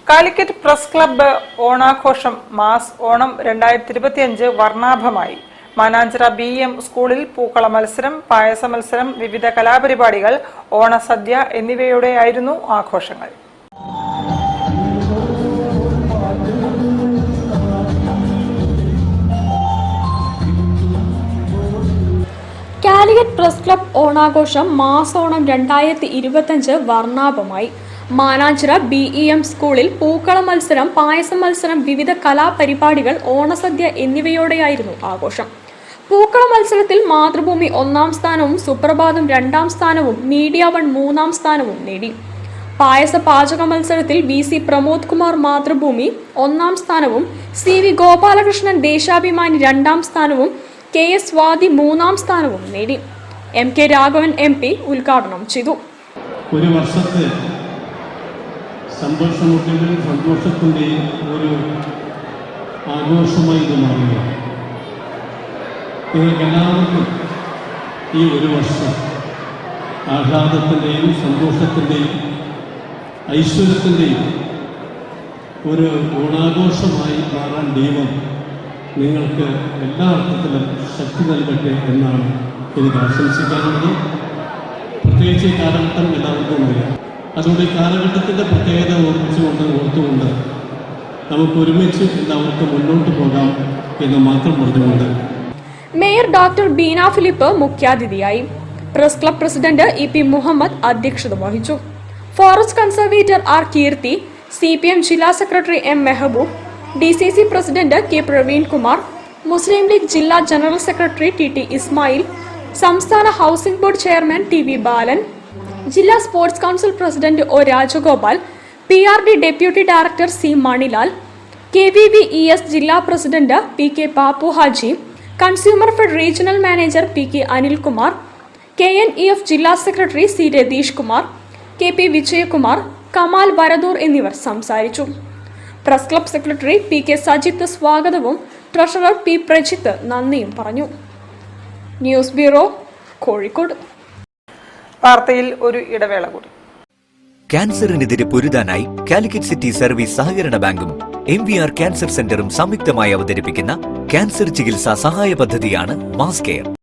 Calicut press club ഓണാഘോഷം mass Onam 2025 വർണ്ണാഭമായി. Mananchira BEM സ്കൂളിൽ പൂക്കള മത്സരം, പായസ മത്സരം, വിവിധ കലാപരിപാടികൾ, ഓണസദ്യ എന്നിവയോടെയായിരുന്നു ആഘോഷങ്ങൾ. കാലിക്കറ്റ് പ്രസ് ക്ലബ്ബ് ഓണാഘോഷം മാസ് ഓണം 2025 വർണ്ണാഭമായി. മാനാഞ്ചിറ BEM സ്കൂളിൽ പൂക്കള മത്സരം, പായസ മത്സരം, വിവിധ കലാപരിപാടികൾ, ഓണസദ്യ എന്നിവയോടെയായിരുന്നു ആഘോഷം. പൂക്കള മത്സരത്തിൽ മാതൃഭൂമി 1ാം സ്ഥാനവും സുപ്രഭാതം 2ാം സ്ഥാനവും മീഡിയ 1 3ാം സ്ഥാനവും നേടി. പായസ പാചക മത്സരത്തിൽ VC പ്രമോദ് കുമാർ മാതൃഭൂമി 1ാം സ്ഥാനവും CV ഗോപാലകൃഷ്ണൻ ദേശാഭിമാനി 2ാം സ്ഥാനവും KS സ്വാതി 3ാം സ്ഥാനവും നേടി. MK രാഘവൻ MP ഉദ്ഘാടനം ചെയ്തു. ഒരു വർഷത്തെ സന്തോഷത്തിൻ്റെയും സന്തോഷത്തിൻ്റെയും ഒരു ആഘോഷമായി ഇത് മാറുക. നിങ്ങൾക്കെല്ലാവർക്കും ഈ ഒരു വർഷം ആഹ്ലാദത്തിൻ്റെയും സന്തോഷത്തിൻ്റെയും ഐശ്വര്യത്തിൻ്റെയും ഒരു ഓണാഘോഷമായി മാറാൻ ദൈവം നിങ്ങൾക്ക് എല്ലാ അർത്ഥത്തിലും ശക്തി നൽകട്ടെ എന്നാണ് എനിക്ക് ആശംസിക്കാറുള്ളത്. പ്രത്യേകിച്ച് ഈ കാലഘട്ടം എല്ലാവർക്കും അറിയാം. അതുകൊണ്ട് ഈ കാലഘട്ടത്തിൻ്റെ പ്രത്യേകത ഓർത്തുകൊണ്ട് നമുക്ക് ഒരുമിച്ച് എല്ലാവർക്കും മുന്നോട്ട് പോകാം എന്ന് മാത്രം പറഞ്ഞുകൊണ്ട് മേയർ ഡോക്ടർ ബീന ഫിലിപ്പ് മുഖ്യാതിഥിയായി. Press club president EP Muhammad അധ്യക്ഷത വഹിച്ചു. Forest conservator R Keerthi, CPM ജില്ലാ secretary M Mehaboob, DCC president K Praveen Kumar, Muslim League ജില്ലാ ജനറൽ സെക്രട്ടറി TT ഇസ്മായിൽ, സംസ്ഥാന housing board chairman TV Balan, ജില്ലാ sports council president O Rajagopal, PRD deputy director C Manilal, KVVES ജില്ലാ president PK Pappu Haji, consumer fed regional manager PK Anilkumar, KNEF ജില്ലാ secretary C Ratheesh Kumar, KP Vijayakumar, Kamal Varadoor എന്നിവർ സംസാരിച്ചു. Press club secretary PK Sajith സ്വാഗതവും treasurer P Prajith നന്ദിയും പറഞ്ഞു. News bureau, Kozhikode. വാർത്തയിൽ ഒരു ഇടവേള കൂടി. ക്യാൻസറിനെതിരെ പൊരുതാനായി കാലിക്കറ്റ് സിറ്റി സർവീസ് സഹകരണ ബാങ്കും MVR ക്യാൻസർ സെന്ററും സംയുക്തമായി അവതരിപ്പിക്കുന്ന ക്യാൻസർ ചികിത്സാ സഹായ പദ്ധതിയാണ് മാസ് കെയർ.